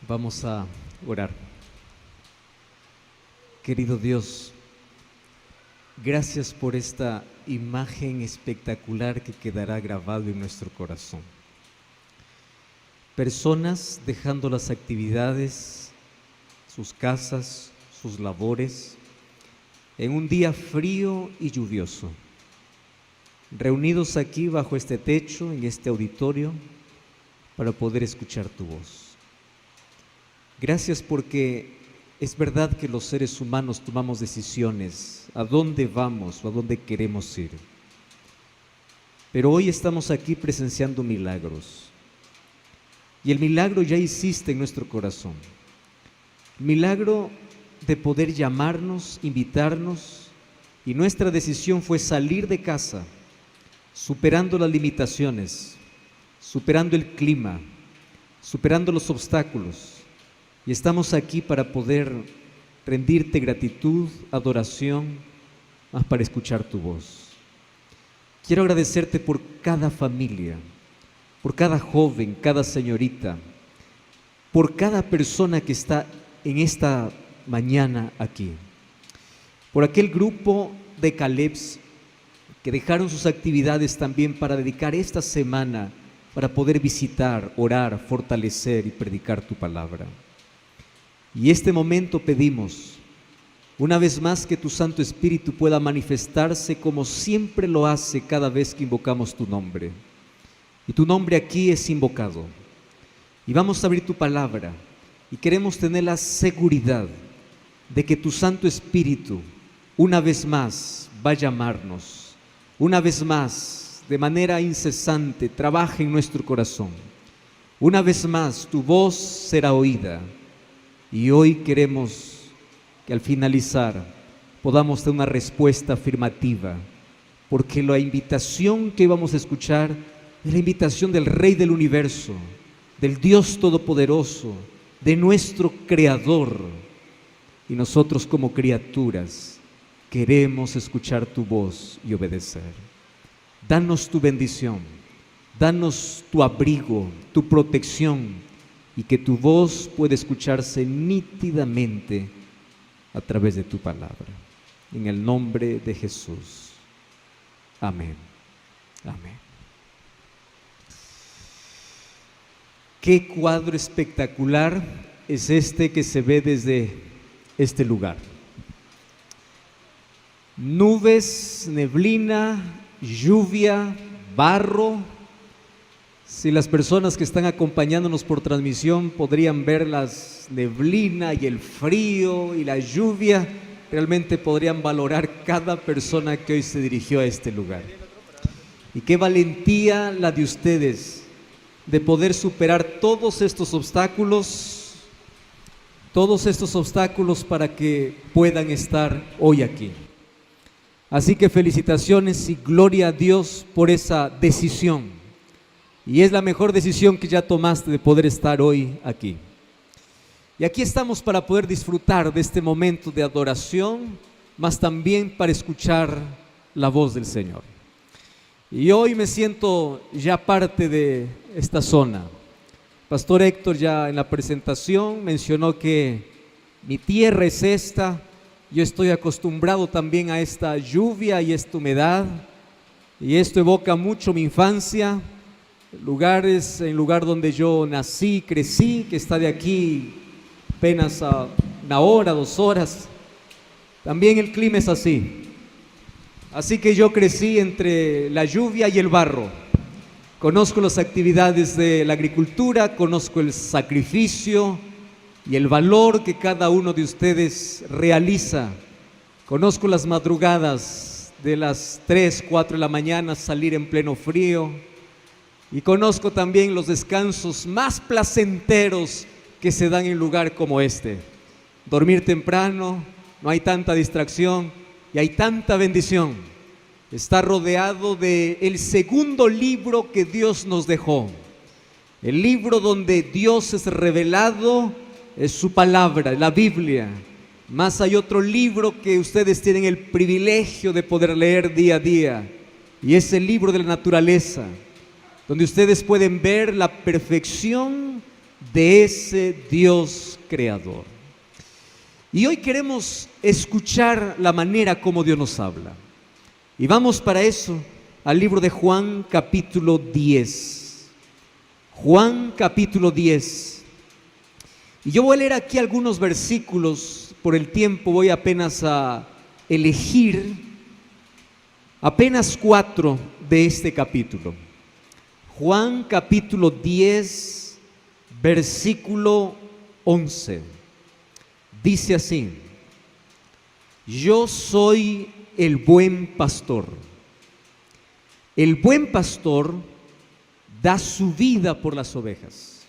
Vamos a orar. Querido Dios, gracias por esta imagen espectacular que quedará grabado en nuestro corazón. Personas dejando las actividades, sus casas, sus labores, en un día frío y lluvioso, reunidos aquí bajo este techo, en este auditorio, para poder escuchar tu voz. Gracias porque es verdad que los seres humanos tomamos decisiones, a dónde vamos o a dónde queremos ir. Pero hoy estamos aquí presenciando milagros. Y el milagro ya hiciste en nuestro corazón. El milagro de poder llamarnos, invitarnos, y nuestra decisión fue salir de casa, superando las limitaciones, superando el clima, superando los obstáculos. Y estamos aquí para poder rendirte gratitud, adoración, más para escuchar tu voz. Quiero agradecerte por cada familia, por cada joven, cada señorita, por cada persona que está en esta mañana aquí, por aquel grupo de Calebs que dejaron sus actividades también para dedicar esta semana para poder visitar, orar, fortalecer y predicar tu palabra. Y este momento pedimos, una vez más, que tu Santo Espíritu pueda manifestarse como siempre lo hace cada vez que invocamos tu nombre. Y tu nombre aquí es invocado. Y vamos a abrir tu palabra y queremos tener la seguridad de que tu Santo Espíritu una vez más va a llamarnos, una vez más, de manera incesante, trabaja en nuestro corazón. Una vez más tu voz será oída. Y hoy queremos que al finalizar podamos tener una respuesta afirmativa, porque la invitación que vamos a escuchar es la invitación del Rey del Universo, del Dios Todopoderoso, de nuestro Creador. Y nosotros como criaturas queremos escuchar tu voz y obedecer. Danos tu bendición, danos tu abrigo, tu protección, y que tu voz pueda escucharse nítidamente a través de tu palabra. En el nombre de Jesús. Amén. Amén. Qué cuadro espectacular es este que se ve desde este lugar. Nubes, neblina, lluvia, barro. Si las personas que están acompañándonos por transmisión podrían ver las neblina y el frío y la lluvia, realmente podrían valorar cada persona que hoy se dirigió a este lugar. Y qué valentía la de ustedes de poder superar todos estos obstáculos para que puedan estar hoy aquí. Así que felicitaciones y gloria a Dios por esa decisión. Y es la mejor decisión que ya tomaste de poder estar hoy aquí. Y aquí estamos para poder disfrutar de este momento de adoración, mas también para escuchar la voz del Señor. Y hoy me siento ya parte de esta zona. Pastor Héctor ya en la presentación mencionó que mi tierra es esta. Yo estoy acostumbrado también a esta lluvia y esta humedad. Y esto evoca mucho mi infancia. El lugar donde yo nací, crecí, que está de aquí apenas a 1 hora, 2 horas. También el clima es así. Así que yo crecí entre la lluvia y el barro. Conozco las actividades de la agricultura, conozco el sacrificio y el valor que cada uno de ustedes realiza. Conozco las madrugadas de las 3, 4 de la mañana, salir en pleno frío. Y conozco también los descansos más placenteros que se dan en un lugar como este. Dormir temprano, no hay tanta distracción y hay tanta bendición. Está rodeado del segundo libro que Dios nos dejó. El libro donde Dios es revelado es su palabra, la Biblia. Más hay otro libro que ustedes tienen el privilegio de poder leer día a día, y es el libro de la naturaleza, donde ustedes pueden ver la perfección de ese Dios creador. Y hoy queremos escuchar la manera como Dios nos habla. Y vamos para eso al libro de Juan capítulo 10. Juan capítulo 10. Y yo voy a leer aquí algunos versículos. Por el tiempo voy apenas a elegir apenas 4 de este capítulo. Juan capítulo 10, versículo 11. Dice así: yo soy el buen pastor. El buen pastor da su vida por las ovejas.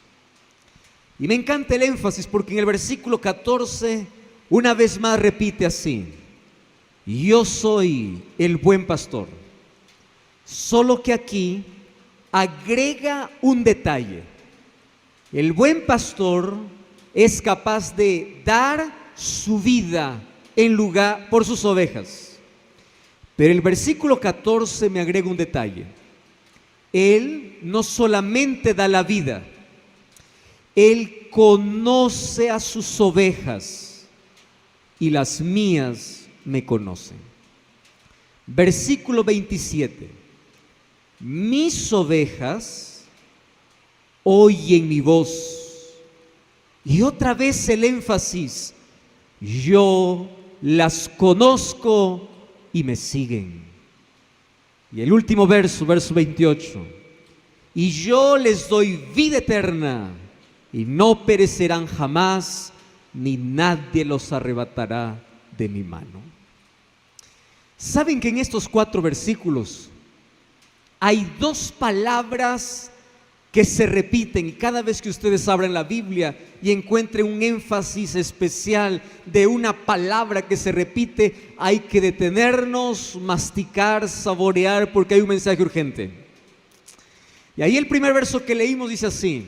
Y me encanta el énfasis porque en el versículo 14 una vez más repite así: yo soy el buen pastor. Solo que aquí agrega un detalle. El buen pastor es capaz de dar su vida en lugar por sus ovejas. Pero el versículo 14 me agrega un detalle. Él no solamente da la vida, Él conoce a sus ovejas y las mías me conocen. Versículo 27. Mis ovejas oyen mi voz. Y otra vez el énfasis: yo las conozco y me siguen. Y el último verso, verso 28. Y yo les doy vida eterna y no perecerán jamás, ni nadie los arrebatará de mi mano. ¿Saben que en estos 4 versículos hay 2 palabras que se repiten? Y cada vez que ustedes abran la Biblia y encuentren un énfasis especial de una palabra que se repite, hay que detenernos, masticar, saborear, porque hay un mensaje urgente. Y ahí el primer verso que leímos dice así: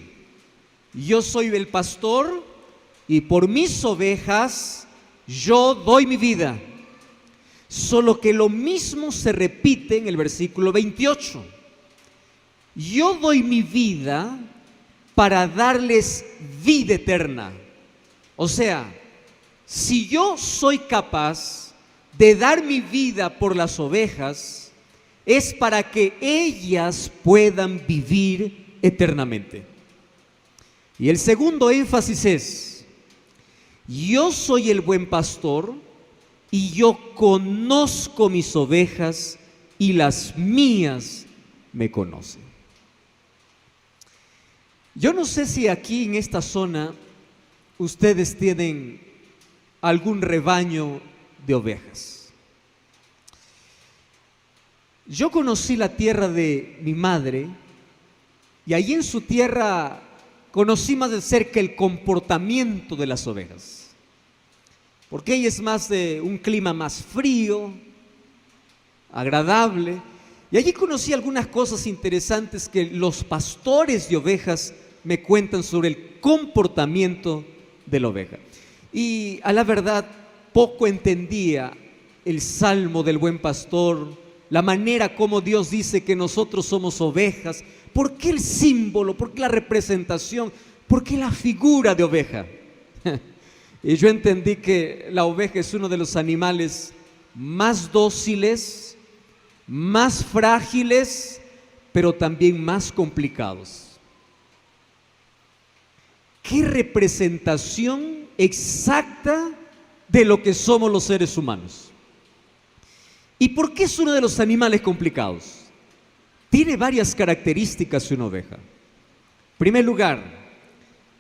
yo soy el pastor y por mis ovejas yo doy mi vida. Solo que lo mismo se repite en el versículo 28. Yo doy mi vida para darles vida eterna. O sea, si yo soy capaz de dar mi vida por las ovejas, es para que ellas puedan vivir eternamente. Y el segundo énfasis es: yo soy el buen pastor y yo conozco mis ovejas y las mías me conocen. Yo no sé si aquí en esta zona ustedes tienen algún rebaño de ovejas. Yo conocí la tierra de mi madre y allí en su tierra conocí más de cerca el comportamiento de las ovejas. Porque ella es más de un clima más frío, agradable. Y allí conocí algunas cosas interesantes que los pastores de ovejas me cuentan sobre el comportamiento de la oveja. Y a la verdad, poco entendía el salmo del buen pastor, la manera como Dios dice que nosotros somos ovejas. ¿Por qué el símbolo? ¿Por qué la representación? ¿Por qué la figura de oveja? Y yo entendí que la oveja es uno de los animales más dóciles, más frágiles, pero también más complicados. ¿Qué representación exacta de lo que somos los seres humanos? ¿Y por qué es uno de los animales complicados? Tiene varias características una oveja. En primer lugar,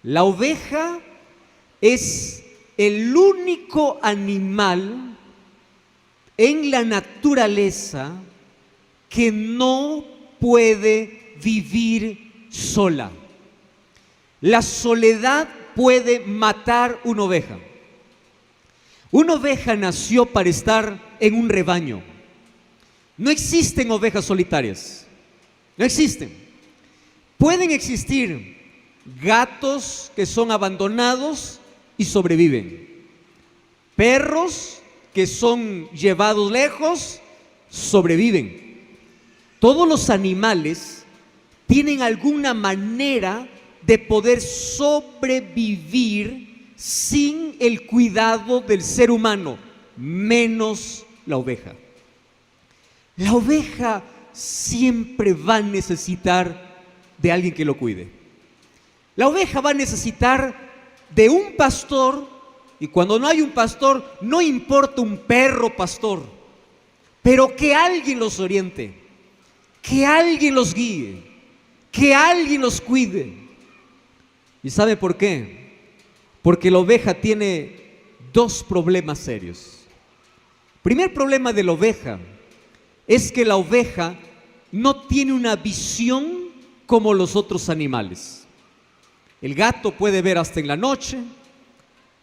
la oveja es el único animal en la naturaleza que no puede vivir sola. La soledad puede matar una oveja. Una oveja nació para estar en un rebaño. No existen ovejas solitarias. No existen. Pueden existir gatos que son abandonados y sobreviven. Perros que son llevados lejos, sobreviven. Todos los animales tienen alguna manera de poder sobrevivir sin el cuidado del ser humano, menos la oveja. La oveja siempre va a necesitar de alguien que lo cuide. La oveja va a necesitar de un pastor, y cuando no hay un pastor, no importa un perro pastor, pero que alguien los oriente, que alguien los guíe, que alguien los cuide. ¿Y sabe por qué? Porque la oveja tiene dos problemas serios. Primer problema de la oveja es que la oveja no tiene una visión como los otros animales. El gato puede ver hasta en la noche,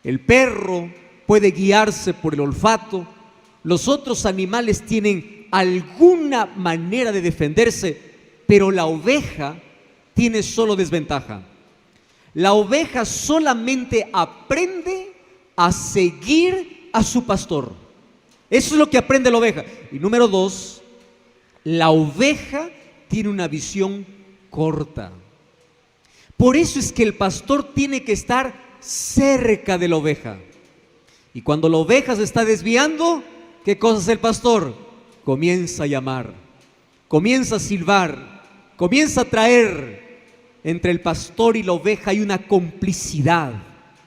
el perro puede guiarse por el olfato, los otros animales tienen alguna manera de defenderse, pero la oveja tiene solo desventaja. La oveja solamente aprende a seguir a su pastor. Eso es lo que aprende la oveja. Y número dos, la oveja tiene una visión corta. Por eso es que el pastor tiene que estar cerca de la oveja. Y cuando la oveja se está desviando, ¿qué cosa hace el pastor? Comienza a llamar, comienza a silbar, comienza a traer. Entre el pastor y la oveja hay una complicidad,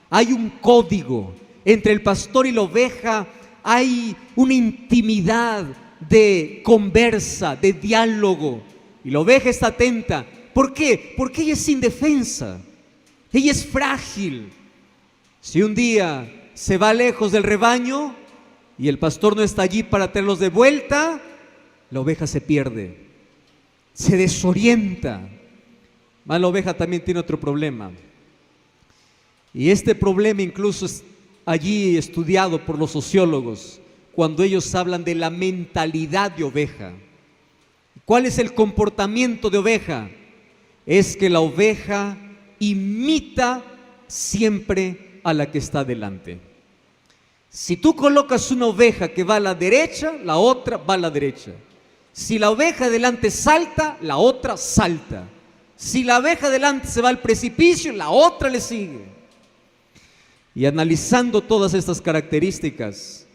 hay un código. Entre el pastor y la oveja hay una intimidad de conversa, de diálogo. Y la oveja está atenta. ¿Por qué? Porque ella es indefensa, ella es frágil. Si un día se va lejos del rebaño y el pastor no está allí para traerlos de vuelta, la oveja se pierde, se desorienta. Mas la oveja también tiene otro problema. Y este problema incluso es allí estudiado por los sociólogos cuando ellos hablan de la mentalidad de oveja. ¿Cuál es el comportamiento de oveja? Es que la oveja imita siempre a la que está delante. Si tú colocas una oveja que va a la derecha, la otra va a la derecha. Si la oveja delante salta, la otra salta. Si la oveja delante se va al precipicio, la otra le sigue. Y analizando todas estas características,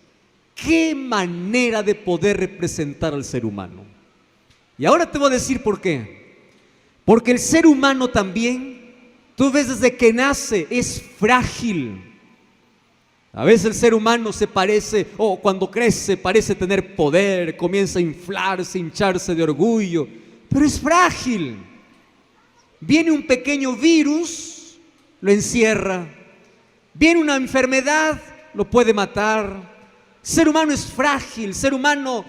qué manera de poder representar al ser humano. Y ahora te voy a decir por qué. Porque el ser humano también, tú ves desde que nace, es frágil. A veces el ser humano se parece, o cuando crece, parece tener poder, comienza a inflarse, hincharse de orgullo, pero es frágil. Viene un pequeño virus, lo encierra. Viene una enfermedad, lo puede matar. El ser humano es frágil, el ser humano,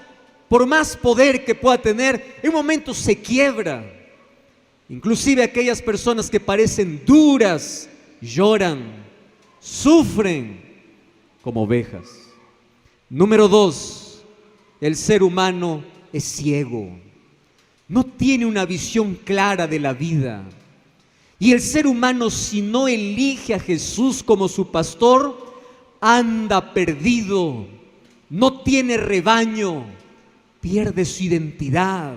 por más poder que pueda tener, en un momento se quiebra. Inclusive aquellas personas que parecen duras, lloran, sufren como ovejas. Número dos, el ser humano es ciego, no tiene una visión clara de la vida. Y el ser humano, si no elige a Jesús como su pastor, anda perdido, no tiene rebaño, pierde su identidad.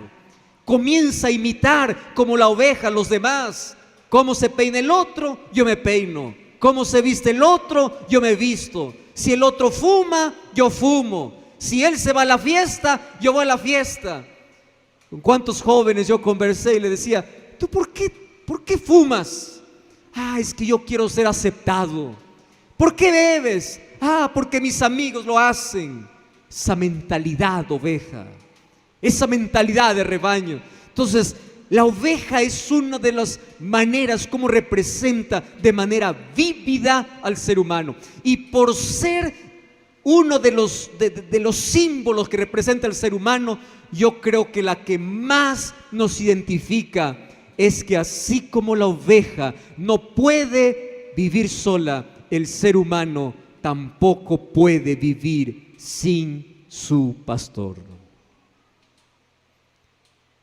Comienza a imitar como la oveja a los demás. Cómo se peina el otro, yo me peino. Cómo se viste el otro, yo me visto. Si el otro fuma, yo fumo. Si él se va a la fiesta, yo voy a la fiesta. ¿Con cuántos jóvenes yo conversé y le decía, ¿tú por qué fumas? Ah, es que yo quiero ser aceptado. ¿Por qué bebes? Ah, porque mis amigos lo hacen. Esa mentalidad oveja, esa mentalidad de rebaño. Entonces, la oveja es una de las maneras como representa de manera vívida al ser humano. Y por ser uno de los símbolos que representa al ser humano, yo creo que la que más nos identifica es que así como la oveja no puede vivir sola, el ser humano tampoco puede vivir sin su pastor.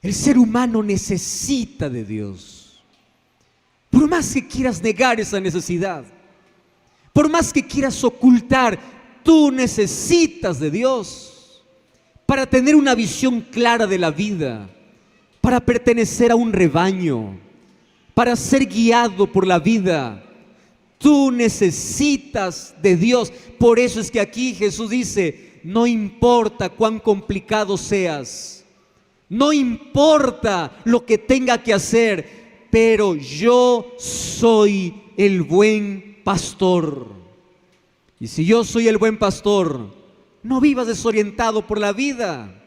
El ser humano necesita de Dios. Por más que quieras negar esa necesidad, por más que quieras ocultar, tú necesitas de Dios para tener una visión clara de la vida, para pertenecer a un rebaño, para ser guiado por la vida. Tú necesitas de Dios. Por eso es que aquí Jesús dice, no importa cuán complicado seas, no importa lo que tenga que hacer, pero yo soy el buen pastor. Y si yo soy el buen pastor, no vivas desorientado por la vida.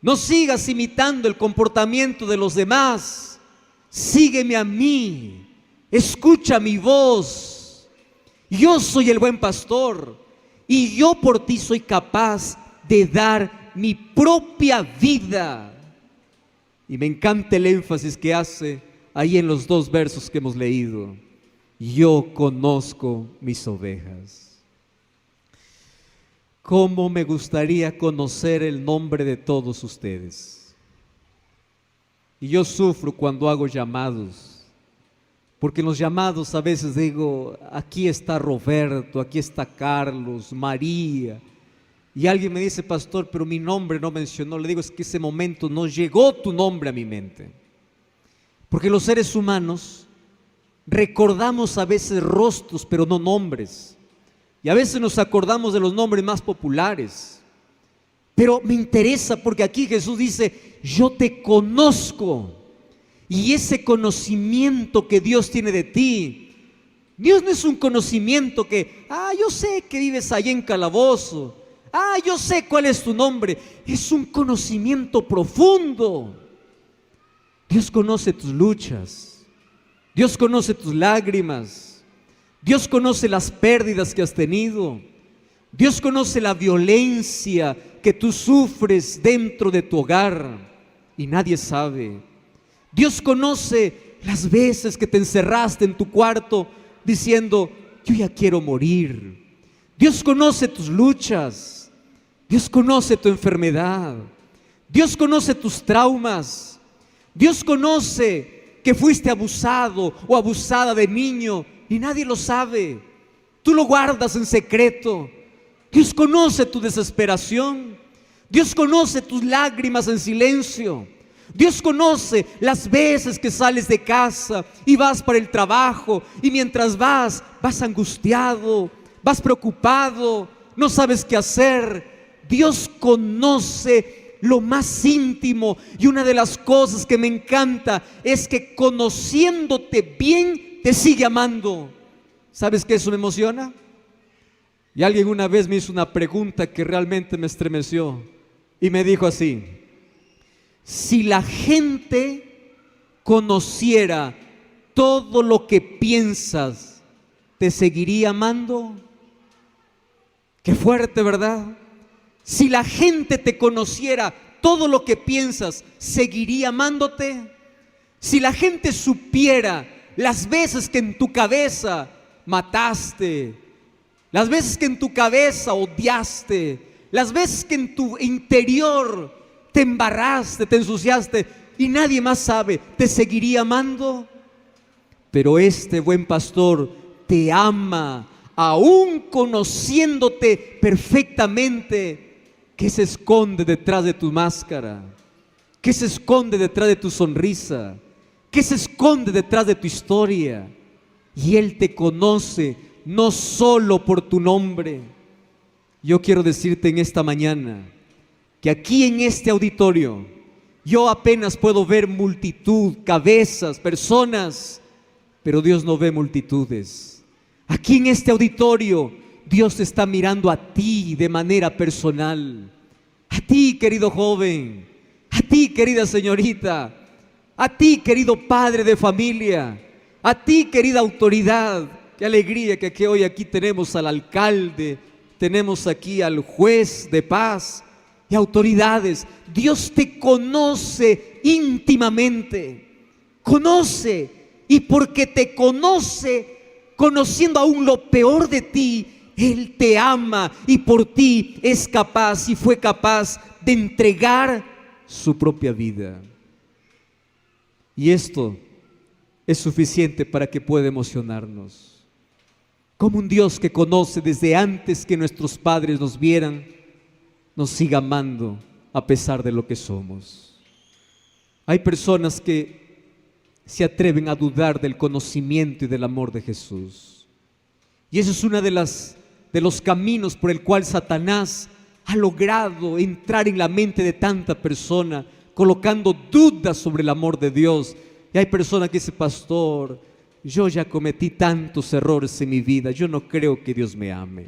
No sigas imitando el comportamiento de los demás. Sígueme a mí, escucha mi voz. Yo soy el buen pastor y yo por ti soy capaz de dar mi propia vida. Y me encanta el énfasis que hace ahí en los 2 versos que hemos leído. Yo conozco mis ovejas. ¿Cómo me gustaría conocer el nombre de todos ustedes? Y yo sufro cuando hago llamados, porque en los llamados a veces digo, aquí está Roberto, aquí está Carlos, María, y alguien me dice, pastor, pero mi nombre no mencionó. Le digo, es que ese momento no llegó tu nombre a mi mente, porque los seres humanos recordamos a veces rostros, pero no nombres, y a veces nos acordamos de los nombres más populares. Pero me interesa porque aquí Jesús dice, yo te conozco. Y ese conocimiento que Dios tiene de ti, Dios no es un conocimiento que, yo sé que vives allá en Calabozo, yo sé cuál es tu nombre. Es un conocimiento profundo. Dios conoce tus luchas, Dios conoce tus lágrimas, Dios conoce las pérdidas que has tenido, Dios conoce la violencia que tú sufres dentro de tu hogar y nadie sabe. Dios conoce las veces que te encerraste en tu cuarto diciendo, yo ya quiero morir. Dios conoce tus luchas, Dios conoce tu enfermedad, Dios conoce tus traumas, Dios conoce que fuiste abusado o abusada de niño y nadie lo sabe. Tú lo guardas en secreto. Dios conoce tu desesperación, Dios conoce tus lágrimas en silencio, Dios conoce las veces que sales de casa y vas para el trabajo y mientras vas angustiado, vas preocupado, no sabes qué hacer. Dios conoce lo más íntimo y una de las cosas que me encanta es que conociéndote bien te sigue amando. ¿Sabes qué eso me emociona? Y alguien una vez me hizo una pregunta que realmente me estremeció y me dijo así: si la gente conociera todo lo que piensas, ¿te seguiría amando? Qué fuerte, ¿verdad? Si la gente te conociera todo lo que piensas, ¿seguiría amándote? Si la gente supiera las veces que en tu cabeza mataste, las veces que en tu cabeza odiaste, las veces que en tu interior te embarraste, te ensuciaste y nadie más sabe, ¿te seguiría amando? Pero este buen pastor te ama, aún conociéndote perfectamente. ¿Qué se esconde detrás de tu máscara? ¿Qué se esconde detrás de tu sonrisa? ¿Qué se esconde detrás de tu historia? Y Él te conoce no solo por tu nombre. Yo quiero decirte en esta mañana que aquí en este auditorio yo apenas puedo ver multitud, cabezas, personas, pero Dios no ve multitudes. Aquí en este auditorio Dios te está mirando a ti de manera personal. A ti, querido joven, a ti, querida señorita, a ti, querido padre de familia, a ti, querida autoridad. Qué alegría que hoy aquí tenemos al alcalde, tenemos aquí al juez de paz y autoridades. Dios te conoce íntimamente, conoce, y porque te conoce, conociendo aún lo peor de ti, Él te ama y por ti es capaz y fue capaz de entregar su propia vida. Y esto es suficiente para que pueda emocionarnos. Como un Dios que conoce desde antes que nuestros padres nos vieran, nos siga amando a pesar de lo que somos. Hay personas que se atreven a dudar del conocimiento y del amor de Jesús. Y eso es uno de los caminos por el cual Satanás ha logrado entrar en la mente de tanta persona, colocando dudas sobre el amor de Dios. Y hay personas que dicen: pastor, yo ya cometí tantos errores en mi vida, yo no creo que Dios me ame.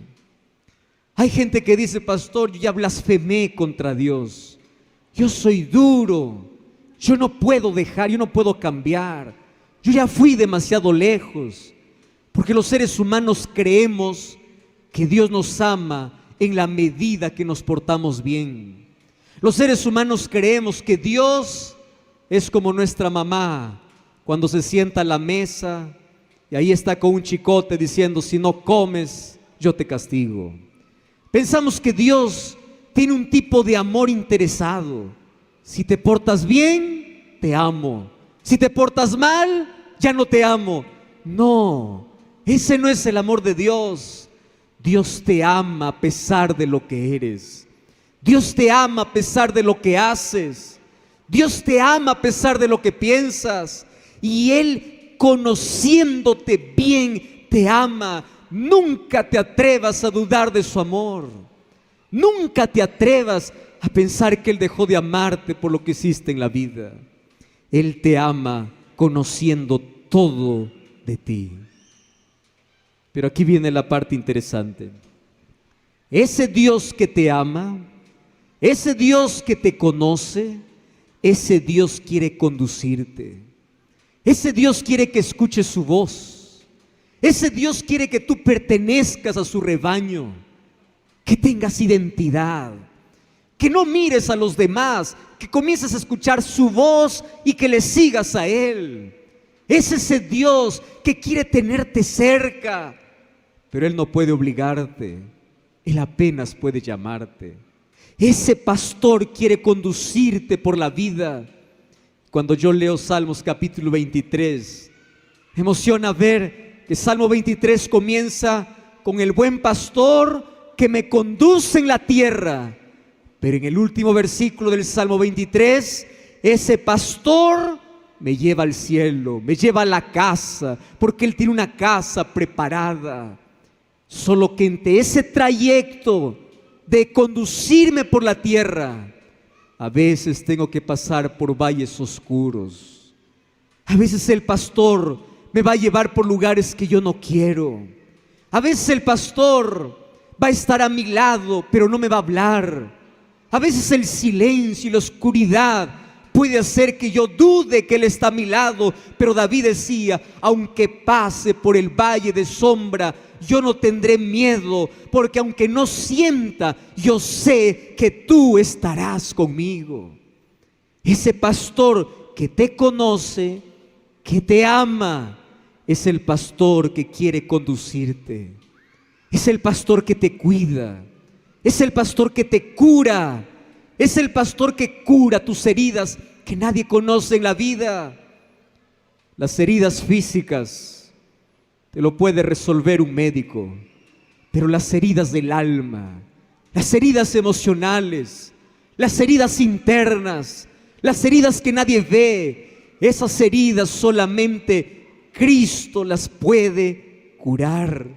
Hay gente que dice: pastor, yo ya blasfemé contra Dios, yo soy duro, yo no puedo dejar, yo no puedo cambiar, yo ya fui demasiado lejos. Porque los seres humanos creemos que Dios nos ama en la medida que nos portamos bien. Los seres humanos creemos que Dios es como nuestra mamá, cuando se sienta a la mesa y ahí está con un chicote diciendo: si no comes, yo te castigo. Pensamos que Dios tiene un tipo de amor interesado. Si te portas bien, te amo. Si te portas mal, ya no te amo. No, ese no es el amor de Dios. Dios te ama a pesar de lo que eres. Dios te ama a pesar de lo que haces. Dios te ama a pesar de lo que piensas. Y Él, conociéndote bien, te ama. Nunca te atrevas a dudar de su amor. Nunca te atrevas a pensar que Él dejó de amarte por lo que hiciste en la vida. Él te ama conociendo todo de ti. Pero aquí viene la parte interesante. Ese Dios que te ama, ese Dios que te conoce, ese Dios quiere conducirte. Ese Dios quiere que escuches su voz. Ese Dios quiere que tú pertenezcas a su rebaño, que tengas identidad, que no mires a los demás, que comiences a escuchar su voz y que le sigas a Él. Es ese Dios que quiere tenerte cerca, pero Él no puede obligarte, Él apenas puede llamarte. Ese pastor quiere conducirte por la vida. Cuando yo leo Salmos capítulo 23, me emociona ver que Salmo 23 comienza con el buen pastor que me conduce en la tierra. Pero en el último versículo del Salmo 23, ese pastor me lleva al cielo, me lleva a la casa, porque Él tiene una casa preparada. Solo que entre ese trayecto de conducirme por la tierra, a veces tengo que pasar por valles oscuros. A veces el pastor me va a llevar por lugares que yo no quiero. A veces el pastor va a estar a mi lado, pero no me va a hablar. A veces el silencio y la oscuridad puede hacer que yo dude que Él está a mi lado. Pero David decía: aunque pase por el valle de sombra, yo no tendré miedo, porque aunque no sienta, yo sé que tú estarás conmigo. Ese pastor que te conoce, que te ama, es el pastor que quiere conducirte. Es el pastor que te cuida. Es el pastor que te cura. Es el pastor que cura tus heridas que nadie conoce en la vida. Las heridas físicas te lo puede resolver un médico, pero las heridas del alma, las heridas emocionales, las heridas internas, las heridas que nadie ve, esas heridas solamente Cristo las puede curar.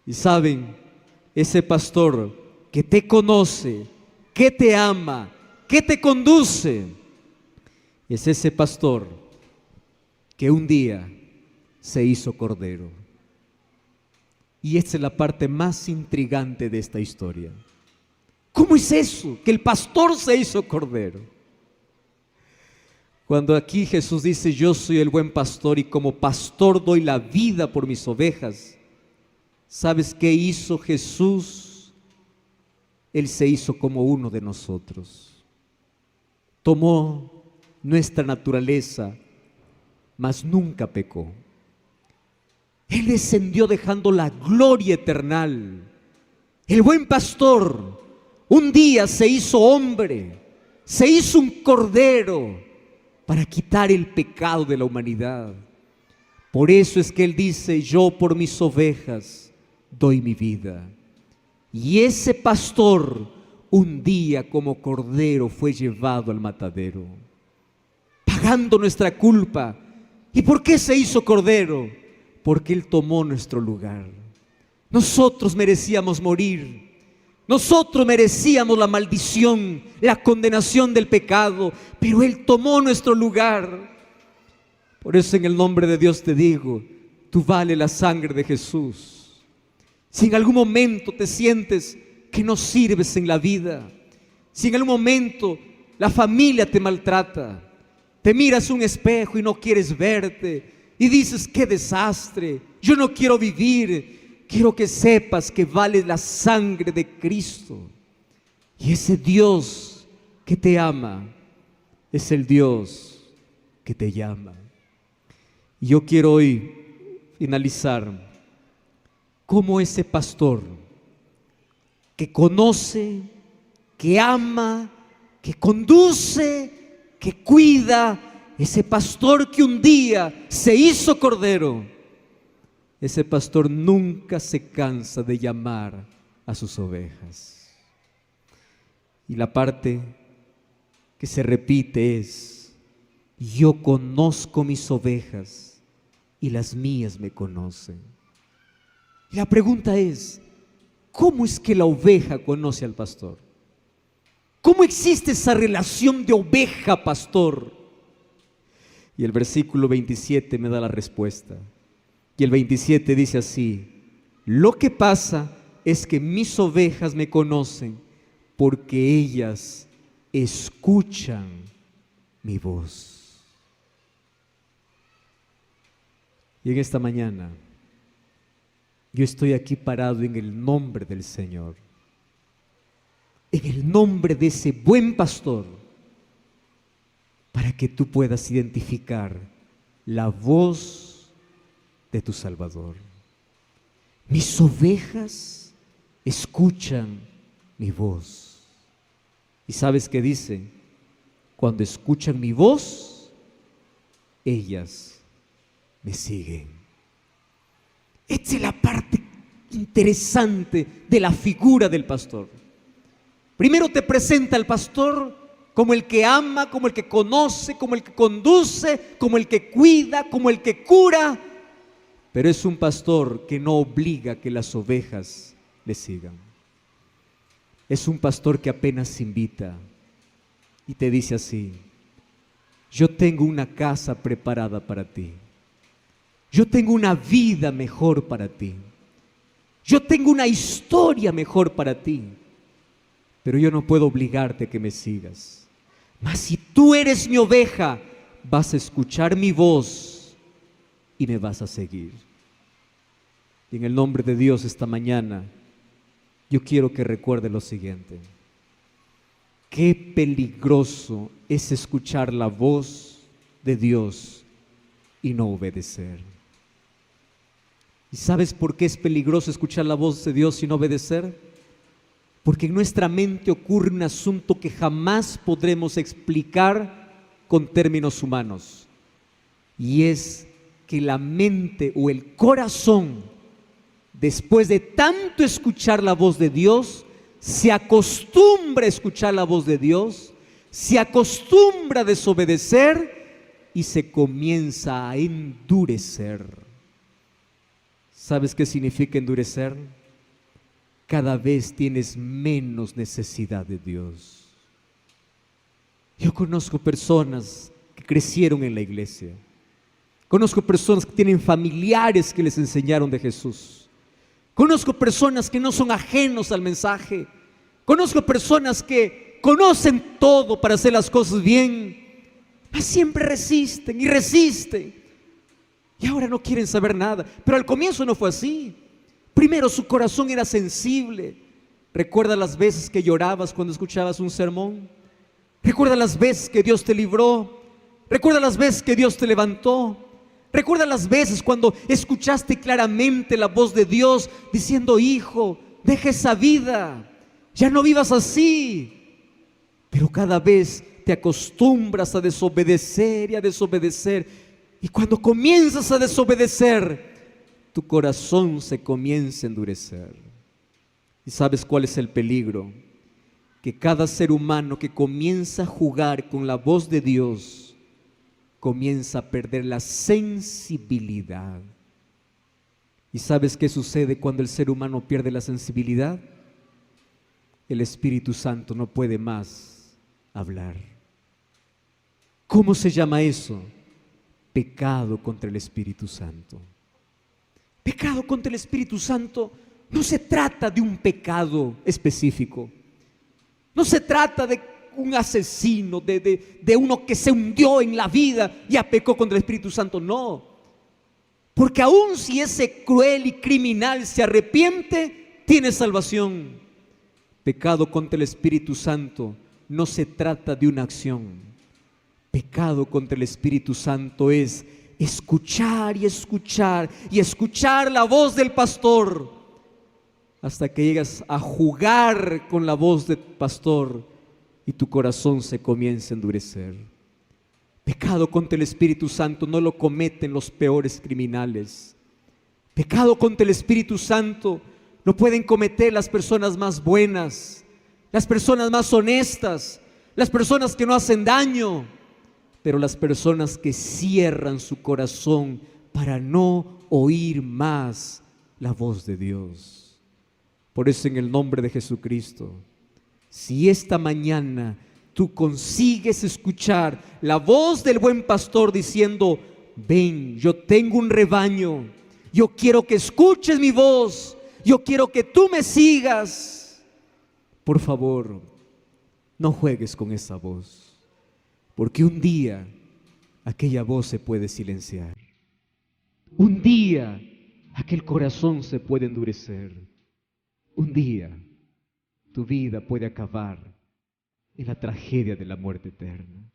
Y saben, ese pastor que te conoce, que te ama, que te conduce, es ese pastor que un día se hizo cordero. Y esta es la parte más intrigante de esta historia. ¿Cómo es eso? Que el pastor se hizo cordero. Cuando aquí Jesús dice: yo soy el buen pastor y como pastor doy la vida por mis ovejas. ¿Sabes qué hizo Jesús? Él se hizo como uno de nosotros. Tomó nuestra naturaleza, mas nunca pecó. Él descendió dejando la gloria eterna. El buen pastor un día se hizo hombre, se hizo un cordero para quitar el pecado de la humanidad. Por eso es que Él dice: yo por mis ovejas doy mi vida. Y ese pastor un día como cordero fue llevado al matadero, pagando nuestra culpa, ¿Y por qué se hizo cordero? Porque Él tomó nuestro lugar. Nosotros merecíamos morir. Nosotros merecíamos la maldición, la condenación del pecado, pero Él tomó nuestro lugar. Por eso en el nombre de Dios te digo, tú vales la sangre de Jesús. Si en algún momento te sientes que no sirves en la vida, si en algún momento la familia te maltrata, te miras un espejo y no quieres verte y dices, qué desastre, yo no quiero vivir, quiero que sepas que vale la sangre de Cristo. Y ese Dios que te ama es el Dios que te llama. Y yo quiero hoy finalizar como ese pastor que conoce, que ama, que conduce, que cuida, ese pastor que un día se hizo cordero. Ese pastor nunca se cansa de llamar a sus ovejas. Y la parte que se repite es: yo conozco mis ovejas y las mías me conocen. Y la pregunta es: ¿cómo es que la oveja conoce al pastor? ¿Cómo existe esa relación de oveja-pastor? Y el versículo 27 me da la respuesta. Y el 27 dice así: lo que pasa es que mis ovejas me conocen porque ellas escuchan mi voz. Y en esta mañana yo estoy aquí parado en el nombre del Señor, en el nombre de ese buen pastor, para que tú puedas identificar la voz de tu Salvador. Mis ovejas escuchan mi voz. ¿Y sabes qué dice? Cuando escuchan mi voz, ellas me siguen. Esta es la parte interesante de la figura del pastor. Primero te presenta al pastor como el que ama, como el que conoce, como el que conduce, como el que cuida, como el que cura. Pero es un pastor que no obliga a que las ovejas le sigan. Es un pastor que apenas invita y te dice así: yo tengo una casa preparada para ti. Yo tengo una vida mejor para ti. Yo tengo una historia mejor para ti. Pero yo no puedo obligarte a que me sigas. Mas si tú eres mi oveja, vas a escuchar mi voz y me vas a seguir. Y en el nombre de Dios esta mañana, yo quiero que recuerde lo siguiente: qué peligroso es escuchar la voz de Dios y no obedecer. ¿Y sabes por qué es peligroso escuchar la voz de Dios y no obedecer? Porque en nuestra mente ocurre un asunto que jamás podremos explicar con términos humanos. Y es que la mente o el corazón, después de tanto escuchar la voz de Dios, se acostumbra a escuchar la voz de Dios, se acostumbra a desobedecer y se comienza a endurecer. ¿Sabes qué significa endurecer? Cada vez tienes menos necesidad de Dios. Yo conozco personas que crecieron en la iglesia. Conozco personas que tienen familiares que les enseñaron de Jesús. Conozco personas que no son ajenos al mensaje. Conozco personas que conocen todo para hacer las cosas bien, mas siempre resisten y resisten. Y ahora no quieren saber nada. Pero al comienzo no fue así. Primero su corazón era sensible. ¿Recuerda las veces que llorabas cuando escuchabas un sermón? ¿Recuerda las veces que Dios te libró? ¿Recuerda las veces que Dios te levantó? ¿Recuerda las veces cuando escuchaste claramente la voz de Dios diciendo: hijo, deja esa vida, ya no vivas así? Pero cada vez te acostumbras a desobedecer y a desobedecer. Y cuando comienzas a desobedecer, tu corazón se comienza a endurecer. ¿Y sabes cuál es el peligro? Que cada ser humano que comienza a jugar con la voz de Dios comienza a perder la sensibilidad. ¿Y sabes qué sucede cuando el ser humano pierde la sensibilidad? El Espíritu Santo no puede más hablar. ¿Cómo se llama eso? Pecado contra el Espíritu Santo. Pecado contra el Espíritu Santo no se trata de un pecado específico. No se trata de un asesino, de uno que se hundió en la vida y pecó contra el Espíritu Santo. No. Porque aun si ese cruel y criminal se arrepiente, tiene salvación. Pecado contra el Espíritu Santo no se trata de una acción. Pecado contra el Espíritu Santo es escuchar y escuchar y escuchar la voz del pastor hasta que llegas a jugar con la voz del pastor y tu corazón se comienza a endurecer. Pecado contra el Espíritu Santo no lo cometen los peores criminales. Pecado contra el Espíritu Santo lo pueden cometer las personas más buenas, las personas más honestas, las personas que no hacen daño. Pero las personas que cierran su corazón para no oír más la voz de Dios. Por eso, en el nombre de Jesucristo, si esta mañana tú consigues escuchar la voz del buen pastor diciendo: ven, yo tengo un rebaño, yo quiero que escuches mi voz, yo quiero que tú me sigas, por favor, no juegues con esa voz. Porque un día aquella voz se puede silenciar. Un día aquel corazón se puede endurecer. Un día tu vida puede acabar en la tragedia de la muerte eterna.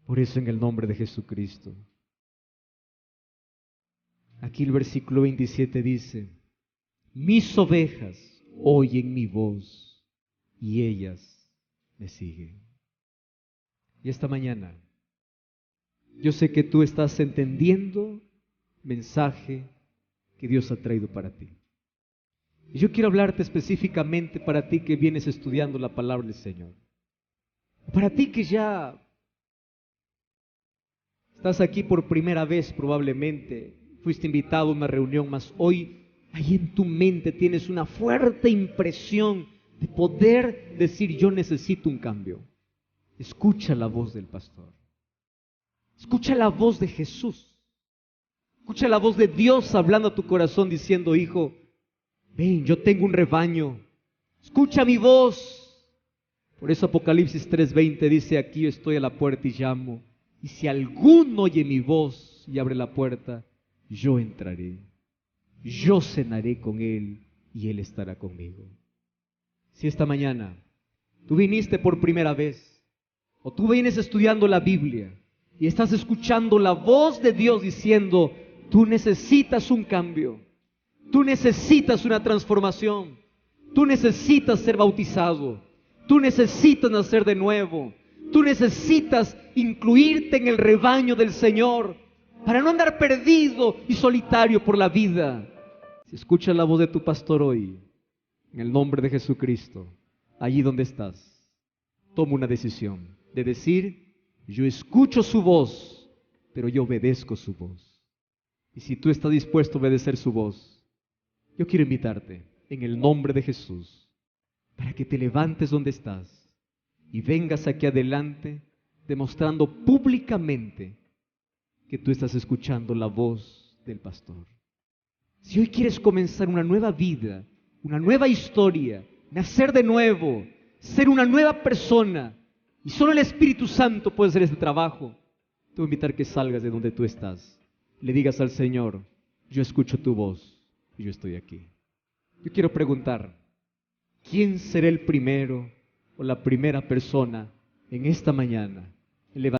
Por eso, en el nombre de Jesucristo, aquí el versículo 27 dice: mis ovejas oyen mi voz y ellas me siguen. Y esta mañana, yo sé que tú estás entendiendo el mensaje que Dios ha traído para ti. Y yo quiero hablarte específicamente para ti que vienes estudiando la palabra del Señor. Para ti que ya estás aquí por primera vez probablemente, fuiste invitado a una reunión, mas hoy ahí en tu mente tienes una fuerte impresión de poder decir: yo necesito un cambio. Escucha la voz del pastor. Escucha la voz de Jesús. Escucha la voz de Dios hablando a tu corazón diciendo: hijo, ven, yo tengo un rebaño. Escucha mi voz. Por eso Apocalipsis 3:20 dice: aquí yo estoy a la puerta y llamo. Y si alguno oye mi voz y abre la puerta, yo entraré. Yo cenaré con él y él estará conmigo. Si esta mañana tú viniste por primera vez, o tú vienes estudiando la Biblia y estás escuchando la voz de Dios diciendo: tú necesitas un cambio, tú necesitas una transformación, tú necesitas ser bautizado, tú necesitas nacer de nuevo, tú necesitas incluirte en el rebaño del Señor para no andar perdido y solitario por la vida. Si escuchas la voz de tu pastor hoy, en el nombre de Jesucristo, allí donde estás, toma una decisión de decir: yo escucho su voz, pero yo obedezco su voz. Y si tú estás dispuesto a obedecer su voz, yo quiero invitarte en el nombre de Jesús para que te levantes donde estás y vengas aquí adelante demostrando públicamente que tú estás escuchando la voz del pastor. Si hoy quieres comenzar una nueva vida, una nueva historia, nacer de nuevo, ser una nueva persona, y solo el Espíritu Santo puede hacer este trabajo, te voy a invitar que salgas de donde tú estás. Le digas al Señor: yo escucho tu voz y yo estoy aquí. Yo quiero preguntar: ¿quién será el primero o la primera persona en esta mañana en levantar